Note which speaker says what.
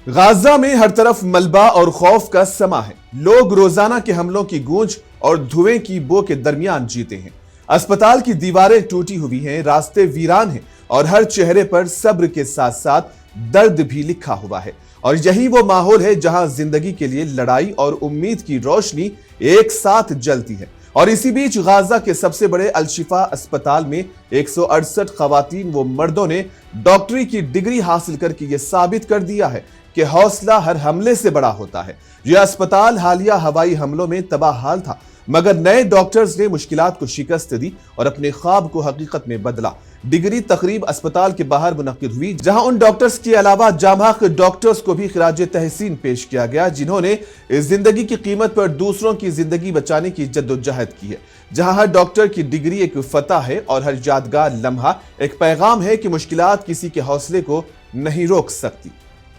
Speaker 1: Gaza में हर तरफ मलबा और खौफ का समा है। लोग रोजाना के हमलों की गूंज और धुएं की बो के दरमियान जीते हैं। अस्पताल की दीवारें टूटी हुई हैं, रास्ते वीरान हैं और हर चेहरे पर सब्र के साथ साथ दर्द भी लिखा हुआ है। और यही वो माहौल है जहां जिंदगी के लिए लड़ाई और उम्मीद की रोशनी एक साथ जलती है। और इसी बीच गाजा के सबसे बड़े अलशिफा अस्पताल में 168 खवातीन व मर्दों ने डॉक्टरी की डिग्री हासिल करके यह साबित कर दिया है कि हौसला हर हमले से बड़ा होता है। यह अस्पताल हालिया हवाई हमलों में तबाह हाल था, मगर नए डॉक्टर्स ने मुश्किलात को शिकस्त दी और अपने ख्वाब को हकीकत में बदला। डिग्री तकरीब अस्पताल के बाहर मुनक्किद हुई, जहां उन डॉक्टर्स के अलावा जामाक डॉक्टर्स को भी खिराज तहसीन पेश किया गया जिन्होंने इस जिंदगी की कीमत पर दूसरों की जिंदगी बचाने की जद्दोजहद की है। जहां हर डॉक्टर की डिग्री एक फतह है और हर यादगार लम्हा एक पैगाम है कि मुश्किलात किसी के हौसले को नहीं रोक सकती।